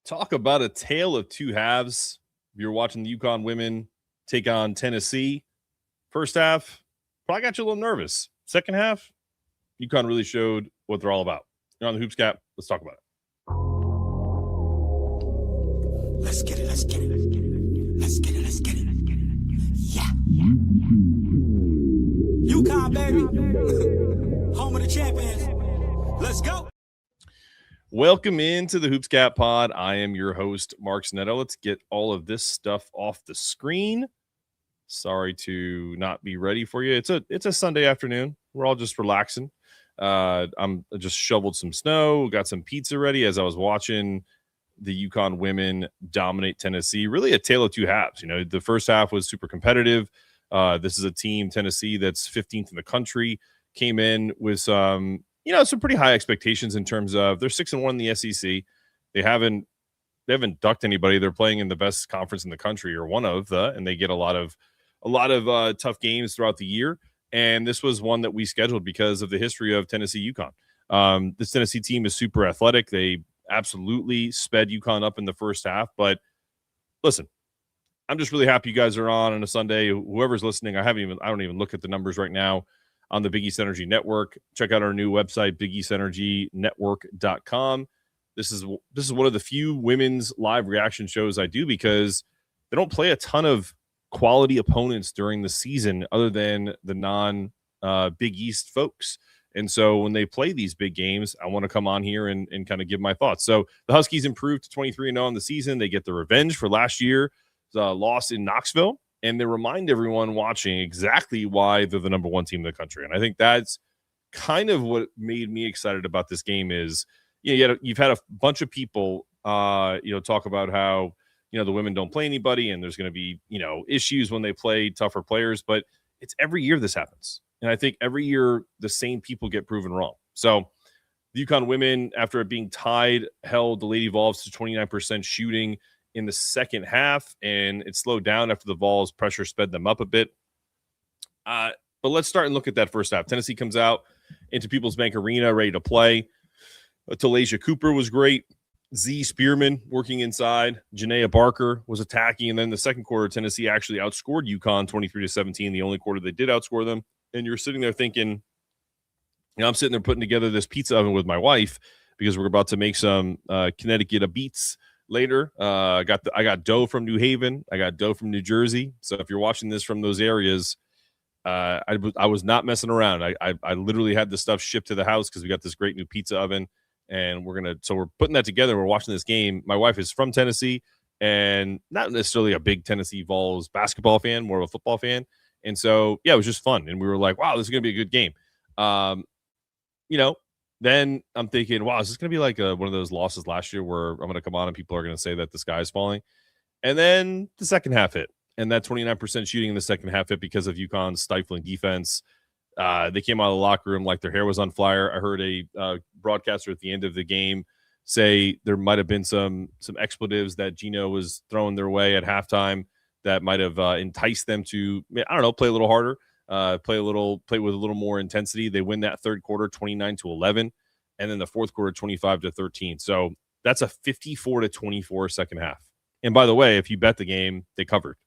Talk about a tale of two halves. You're watching the UConn women take on Tennessee. First half, probably got you a little nervous. Second half, UConn really showed what they're all about. You're on the Hoops Cap. Let's talk about it. Let's get it. Let's get it. Let's get it. Let's get it. Yeah. UConn, baby. Home of the champions. Let's go. Welcome into the Hoops Cap Pod. I am your host, Mark Snetto. Let's get all of this stuff off the screen. Sorry to not be ready for you. It's a Sunday afternoon. We're all just relaxing. I'm just shoveled some snow, got some pizza ready as I was watching the UConn women dominate Tennessee. Really a tale of two halves. You know, the first half was super competitive. This is a team, Tennessee, that's 15th in the country, came in with some pretty high expectations in terms of they're 6-1 in the SEC. They haven't ducked anybody. They're playing in the best conference in the country, or one of the, and they get a lot of tough games throughout the year. And this was one that we scheduled because of the history of Tennessee UConn. This Tennessee team is super athletic. They absolutely sped UConn up in the first half. But listen, I'm just really happy you guys are on a Sunday. Whoever's listening, I don't even look at the numbers right now on the Big East Energy Network. Check out our new website, bigeastenergynetwork.com. This is one of the few women's live reaction shows I do because they don't play a ton of quality opponents during the season other than the non-Big East folks. And so when they play these big games, I want to come on here and kind of give my thoughts. So the Huskies improved to 23-0 in the season. They get the revenge for last year's loss in Knoxville. And they remind everyone watching exactly why they're the number one team in the country. And I think that's kind of what made me excited about this game is, you've had a bunch of people, talk about how, the women don't play anybody and there's going to be, issues when they play tougher players. But it's every year this happens. And I think every year the same people get proven wrong. So the UConn women, after it being tied, held the Lady Vols to 29% shooting in the second half, and it slowed down after the Vols pressure sped them up a bit. But let's start and look at that first half. Tennessee comes out into People's Bank Arena ready to play. Talasia Cooper was great. Z Spearman working inside. Janaea Barker was attacking. And then the second quarter, Tennessee actually outscored UConn 23-17, the only quarter they did outscore them. And you're sitting there thinking, I'm sitting there putting together this pizza oven with my wife because we're about to make some Connecticut beets later. I got dough from New Haven. I got dough from New Jersey. So if you're watching this from those areas, I was not messing around. I literally had the stuff shipped to the house because we got this great new pizza oven, and we're putting that together. We're watching this game. My wife is from Tennessee and not necessarily a big Tennessee Vols basketball fan, more of a football fan. And so, yeah, it was just fun. And we were like, wow, this is going to be a good game. Then I'm thinking, wow, is this going to be like one of those losses last year where I'm going to come on and people are going to say that the sky is falling? And then the second half hit, and that 29% shooting in the second half hit because of UConn's stifling defense. They came out of the locker room like their hair was on fire. I heard a broadcaster at the end of the game say there might have been some expletives that Geno was throwing their way at halftime that might have enticed them to, play a little harder. Play with a little more intensity. They win that third quarter 29-11, and then the fourth quarter 25-13. So that's a 54-24 second half. And by the way, if you bet the game, they covered.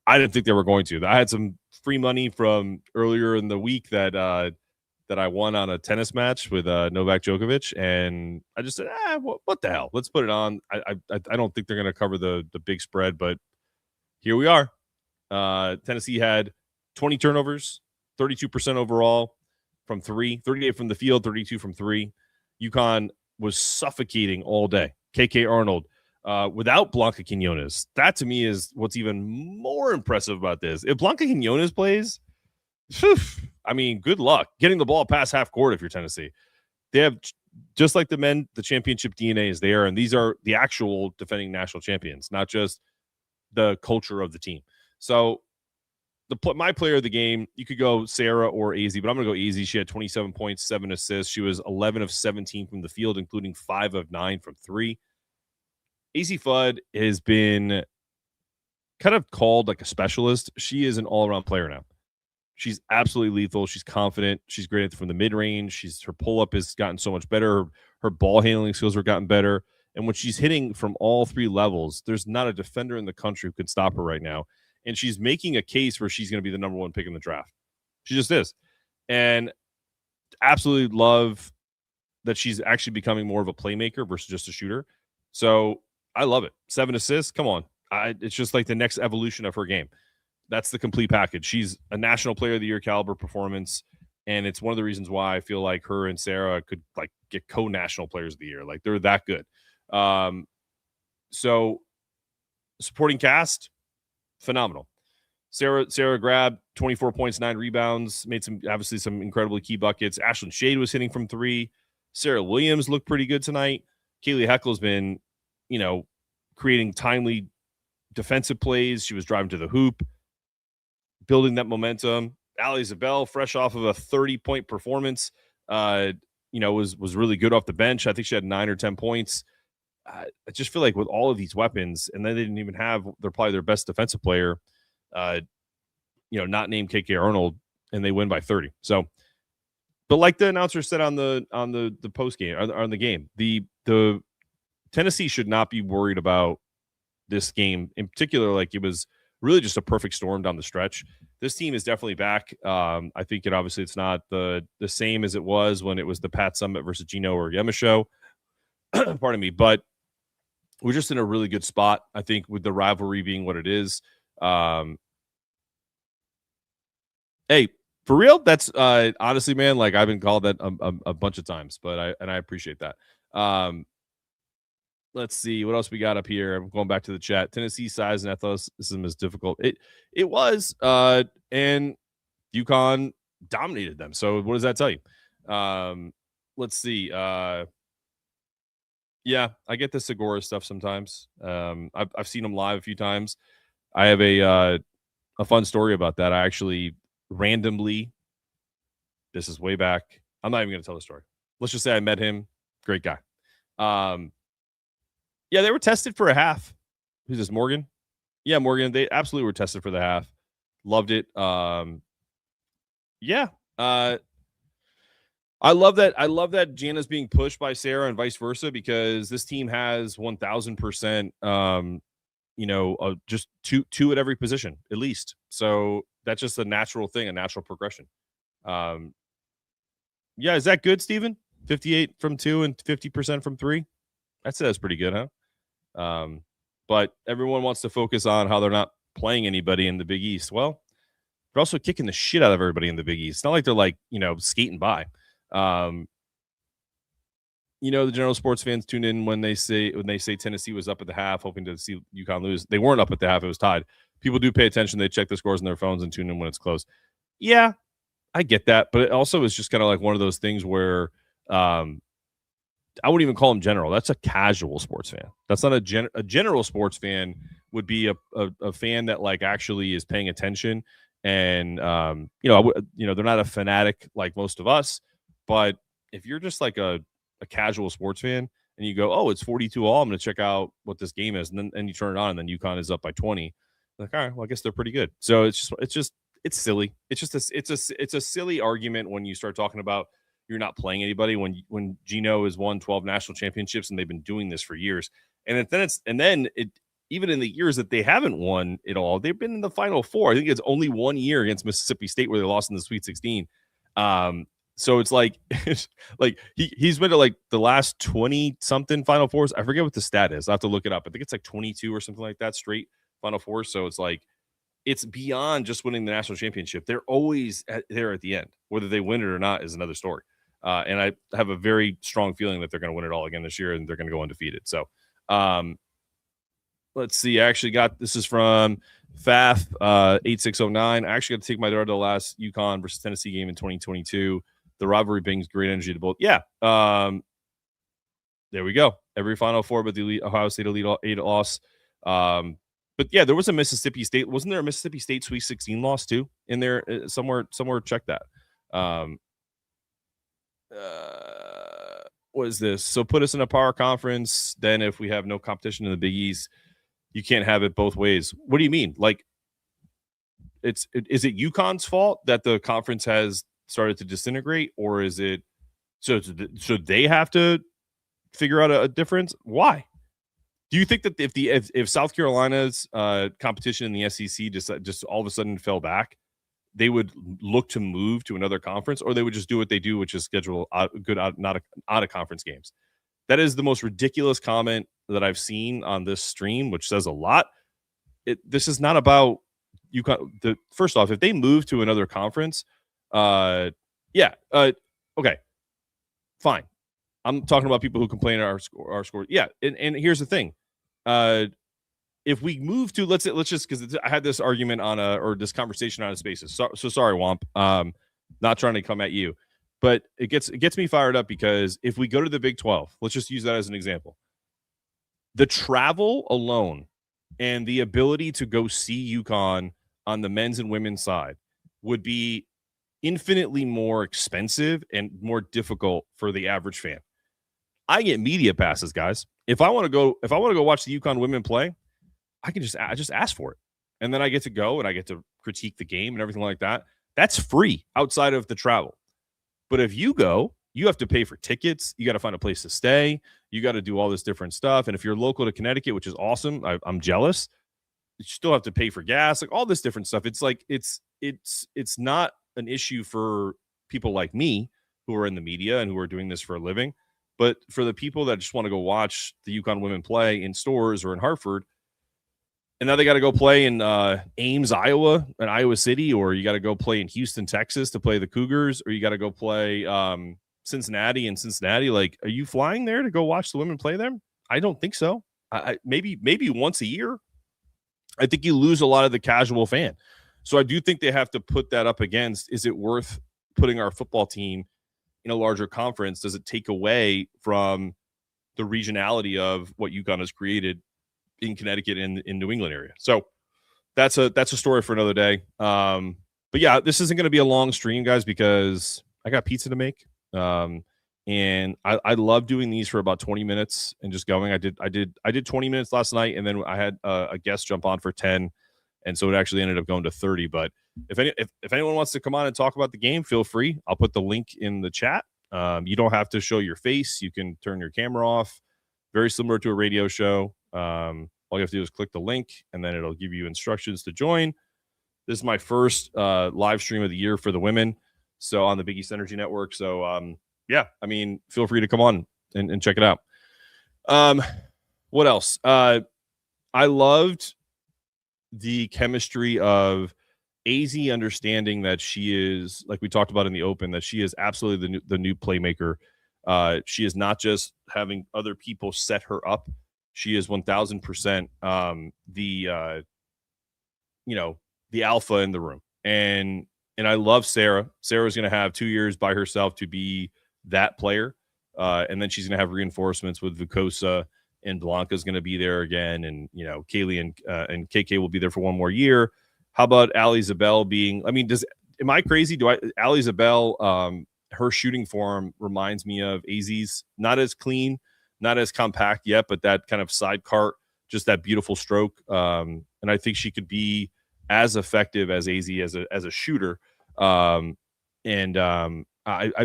I didn't think they were going to. I had some free money from earlier in the week that I won on a tennis match with Novak Djokovic, and I just said, what the hell? Let's put it on. I don't think they're going to cover the big spread, but here we are. Tennessee had 20 turnovers, 32% overall from three, 38 from the field, 32 from three. UConn was suffocating all day. KK Arnold without Blanca Quinones. That to me is what's even more impressive about this. If Blanca Quinones plays, good luck getting the ball past half court if you're Tennessee. They have, just like the men, the championship DNA is there, and these are the actual defending national champions, not just the culture of the team. So my player of the game, you could go Sarah or AZ, but I'm going to go AZ. She had 27 points, 7 assists. She was 11 of 17 from the field, including 5 of 9 from 3. AZ Fudd has been kind of called like a specialist. She is an all-around player now. She's absolutely lethal. She's confident. She's great from the mid-range. Her pull-up has gotten so much better. Her ball handling skills have gotten better. And when she's hitting from all three levels, there's not a defender in the country who could stop her right now. And she's making a case where she's going to be the number one pick in the draft. She just is. And absolutely love that she's actually becoming more of a playmaker versus just a shooter. So I love it. 7 assists. Come on. It's just like the next evolution of her game. That's the complete package. She's a National Player of the Year caliber performance. And it's one of the reasons why I feel like her and Sarah could like get co-national players of the year. Like they're that good. So supporting cast, phenomenal. Sarah grabbed 24 points, 9 rebounds, made obviously some incredibly key buckets. Ashlyn Shade was hitting from 3. Sarah Williams looked pretty good tonight. Kaylee Heckle's been, creating timely defensive plays. She was driving to the hoop, building that momentum. Allie Zabel, fresh off of a 30-point performance, was really good off the bench. I think she had 9 or 10 points. I just feel like with all of these weapons, and then they didn't even have probably their best defensive player, not named KK Arnold, and they win by 30. So, but like the announcer said on the post game or on the game, the Tennessee should not be worried about this game in particular. Like it was really just a perfect storm down the stretch. This team is definitely back. I think obviously it's not the same as it was when it was the Pat Summitt versus Geno Auriemma show. Pardon me, but we're just in a really good spot. I think with the rivalry being what it is. Hey, for real, that's honestly, man. Like I've been called that a bunch of times, but I appreciate that. Let's see what else we got up here. I'm going back to the chat. Tennessee size and athleticism is difficult. It was, and UConn dominated them. So what does that tell you? Let's see. Yeah, I get the Segura stuff sometimes. I've seen them live a few times. I have a fun story about that. I actually randomly, this is way back. I'm not even going to tell the story. Let's just say I met him. Great guy. Yeah, they were tested for a half. Who's this, Morgan? Yeah, Morgan. They absolutely were tested for the half. Loved it. Yeah. I love that. I love that Jana's being pushed by Sarah and vice versa, because this team has 1,000%, just two at every position at least. So that's just a natural thing, a natural progression. Yeah, is that good, Steven? 58 from 2 and 50% from 3. I'd say that's pretty good, huh? But everyone wants to focus on how they're not playing anybody in the Big East. Well, they're also kicking the shit out of everybody in the Big East. It's not like they're skating by. The general sports fans tune in when they say Tennessee was up at the half, hoping to see UConn lose. They weren't up at the half; it was tied. People do pay attention; they check the scores on their phones and tune in when it's close. Yeah, I get that, but it also is just kind of like one of those things where I wouldn't even call him general. That's a casual sports fan. That's not a general sports fan. Would be a fan that like actually is paying attention, and they're not a fanatic like most of us. But if you're just like a casual sports fan and you go, oh, it's 42 all, I'm going to check out what this game is, and then you turn it on, and then UConn is up by 20. Like, all right, well, I guess they're pretty good. So it's silly. It's a silly argument when you start talking about you're not playing anybody when Geno has won 12 national championships and they've been doing this for years. And then even in the years that they haven't won it all, they've been in the Final Four. I think it's only 1 year against Mississippi State where they lost in the Sweet 16. So it's like he's been to like the last 20 something Final Fours. I forget what the stat is. I have to look it up. I think it's like 22 or something like that straight Final Fours. So it's like it's beyond just winning the national championship. They're always there at the end. Whether they win it or not is another story. And I have a very strong feeling that they're going to win it all again this year, and they're going to go undefeated. So let's see. I actually got this is from FAF 8609. I actually got to take my daughter to the last UConn versus Tennessee game in 2022. The rivalry brings great energy to both. Yeah. There we go. Every Final Four, but the Ohio State Elite 8 loss. But yeah, there was a Mississippi State. Wasn't there a Mississippi State Sweet 16 loss too in there somewhere? Check that. What is this? So put us in a power conference. Then if we have no competition in the Big East, you can't have it both ways. What do you mean? Like, is it UConn's fault that the conference has started to disintegrate, or is it so they have to figure out a difference? Why? Do you think that if South Carolina's competition in the SEC just all of a sudden fell back, they would look to move to another conference, or they would just do what they do, which is schedule not out of conference games? That is the most ridiculous comment that I've seen on this stream, which says a lot. This is not about UConn. First off, if they move to another conference, okay, fine. I'm talking about people who complain our score. Yeah, and here's the thing. If we move to let's just, because I had this argument or this conversation on Spaces. So sorry, Womp. Not trying to come at you, but it gets me fired up, because if we go to the Big 12, let's just use that as an example. The travel alone and the ability to go see UConn on the men's and women's side would be infinitely more expensive and more difficult for the average fan. I get media passes, guys. If I want to go watch the UConn women play, I can just ask for it, and then I get to go and I get to critique the game and everything like that. That's free outside of the travel. But if you go, you have to pay for tickets. You got to find a place to stay. You got to do all this different stuff. And if you're local to Connecticut, which is awesome, I'm jealous, you still have to pay for gas, like all this different stuff. It's like it's not an issue for people like me who are in the media and who are doing this for a living. But for the people that just want to go watch the UConn women play in stores or in Hartford, and now they got to go play in Ames, Iowa, and Iowa City, or you got to go play in Houston, Texas to play the Cougars, or you got to go play Cincinnati and Cincinnati. Like, are you flying there to go watch the women play them? I don't think so. Maybe once a year. I think you lose a lot of the casual fan. So I do think they have to put that up against, is it worth putting our football team in a larger conference? Does it take away from the regionality of what UConn has created in Connecticut and in New England area? So that's a story for another day. But yeah, this isn't going to be a long stream, guys, because I got pizza to make. And I love doing these for about 20 minutes and just going. I did 20 minutes last night, and then I had a guest jump on for 10. And so it actually ended up going to 30. But if anyone wants to come on and talk about the game, feel free. I'll put the link in the chat. You don't have to show your face. You can turn your camera off. Very similar to a radio show. All you have to do is click the link, and then it'll give you instructions to join. This is my first live stream of the year for the women, so on the Big East Energy Network. So, yeah, I mean, feel free to come on and check it out. What else? I loved the chemistry of AZ understanding that she is, like we talked about in the open, that she is absolutely the new playmaker. She is not just having other people set her up. She is 1000% the alpha in the room. And I love Sarah. Sarah's going to have 2 years by herself to be that player. And then she's going to have reinforcements with Vukosa, and Blanca's going to be there again. And, Kaylee and KK will be there for one more year. How about Ali Zabel being, am I crazy? Ali Zabel, her shooting form reminds me of AZ's, not as clean, not as compact yet, but that kind of side cart, just that beautiful stroke. And I think she could be as effective as AZ as a shooter. I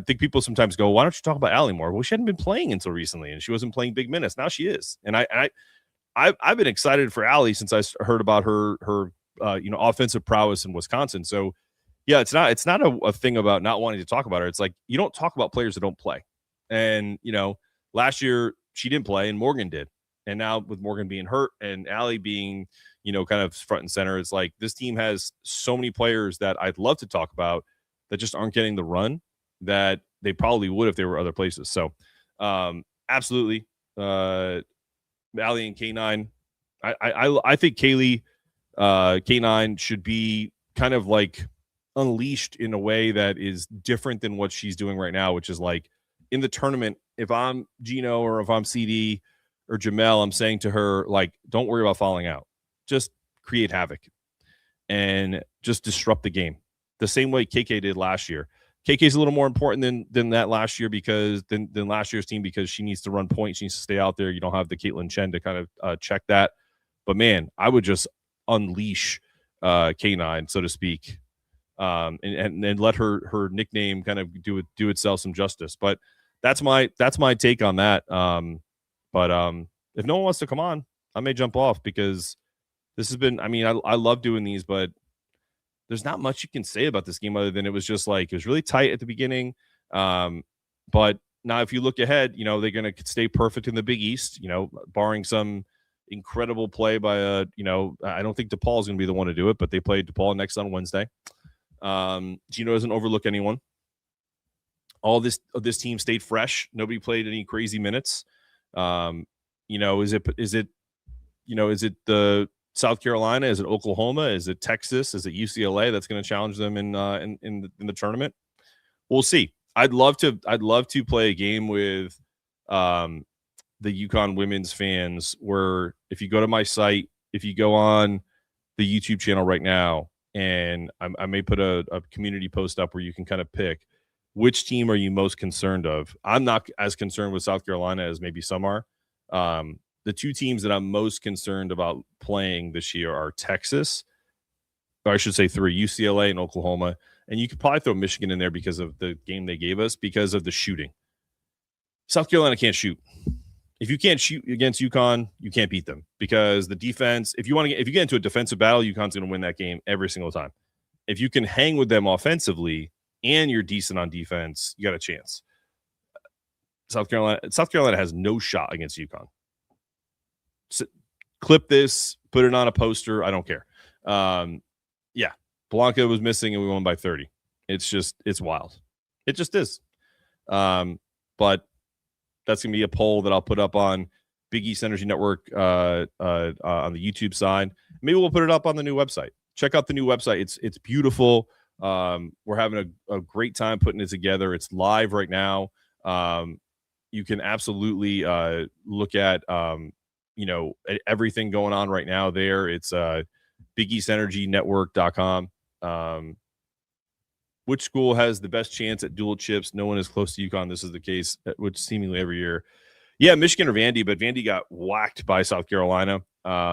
think people sometimes go, why don't you talk about Allie more? Well, she hadn't been playing until recently, and she wasn't playing big minutes. Now she is. And I've been excited for Allie since I heard about her offensive prowess in Wisconsin. So yeah, it's not a thing about not wanting to talk about her. It's like, you don't talk about players that don't play. And, last year she didn't play and Morgan did. And now with Morgan being hurt and Allie being, kind of front and center, it's like this team has so many players that I'd love to talk about that just aren't getting the run that they probably would if they were other places. So absolutely. Allie and K9. I think Kaylee K9 should be kind of like unleashed in a way that is different than what she's doing right now, which is like in the tournament, if I'm Geno or if I'm CD or Jamel, I'm saying to her, like, don't worry about falling out. Just create havoc and just disrupt the game. The same way KK did last year. KK is a little more important than that last year than last year's team, because she needs to run points. She needs to stay out there. You don't have the Caitlin Chen to kind of check that. But man, I would just unleash K9, so to speak, and let her nickname kind of do itself some justice. But that's my take on that. But if no one wants to come on, I may jump off because this has been, I mean, I love doing these, but there's not much you can say about this game other than it was just like, it was really tight at the beginning. But now if you look ahead, you know, they're going to stay perfect in the Big East, you know, barring some incredible play by you know, I don't think DePaul is going to be the one to do it, but they play DePaul next on Wednesday. Geno doesn't overlook anyone. All this team stayed fresh. Nobody played any crazy minutes. You know, is it the South Carolina? Is it Oklahoma? Is it Texas? Is it UCLA that's going to challenge them in the tournament? We'll see. I'd love to play a game with the UConn women's fans where if you go to my site, if you go on the YouTube channel right now, and I may put a community post up where you can kind of pick which team are you most concerned of. I'm not as concerned with South Carolina as maybe some are. The two teams that I'm most concerned about playing this year are Texas, or I should say three, UCLA and Oklahoma. And you could probably throw Michigan in there because of the game they gave us, because of the shooting. South Carolina can't shoot. If you can't shoot against UConn, you can't beat them because the defense, if you get into a defensive battle, UConn's going to win that game every single time. If you can hang with them offensively and you're decent on defense, you got a chance. South Carolina has no shot against UConn. So, clip this, put it on a poster. I don't care. Yeah, Blanca was missing and we won by 30. It's wild. It just is. But that's going to be a poll that I'll put up on Big East Energy Network on the YouTube side. Maybe we'll put it up on the new website. Check out the new website. It's beautiful. We're having a great time putting it together. It's live right now. You can absolutely look at everything going on right now there. It's BigEastEnergyNetwork.com. Which school has the best chance at dual chips? No one is close to UConn. This is the case, which seemingly every year. Yeah, Michigan or Vandy, but Vandy got whacked by South Carolina.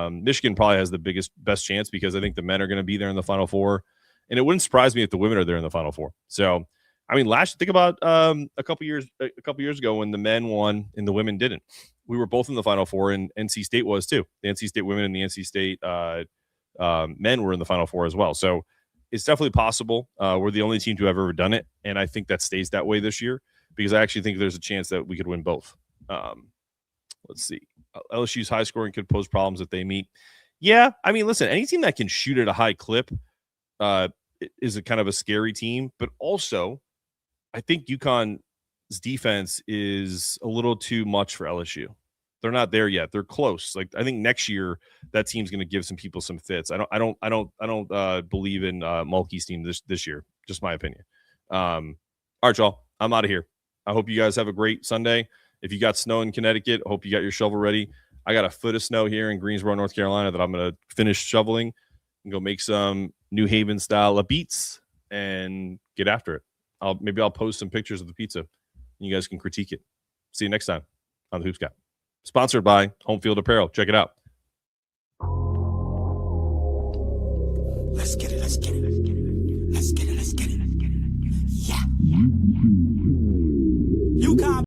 Michigan probably has the best chance because I think the men are going to be there in the Final Four. And it wouldn't surprise me if the women are there in the Final Four. So, I mean, think about a couple years ago when the men won and the women didn't. We were both in the Final Four, and NC State was too. The NC State women and the NC State men were in the Final Four as well. So it's definitely possible. We're the only team to have ever done it, and I think that stays that way this year because I actually think there's a chance that we could win both. Let's see. LSU's high scoring could pose problems if they meet. Yeah, I mean, listen, any team that can shoot at a high clip is a kind of a scary team, but also I think UConn's defense is a little too much for LSU. They're not there yet. They're close. Like I think next year that team's going to give some people some fits. I don't believe in Mulkey's team this year. Just my opinion. All right, y'all. I'm out of here. I hope you guys have a great Sunday. If you got snow in Connecticut, I hope you got your shovel ready. I got a foot of snow here in Greensboro, North Carolina that I'm going to finish shoveling and go make some New Haven style beats and get after it. Maybe I'll post some pictures of the pizza and you guys can critique it. See you next time on the Hoops Guy. Sponsored by Home Field Apparel. Check it out. Let's get it. Let's get it. Let's get it. Let's get it. Yeah. UConn.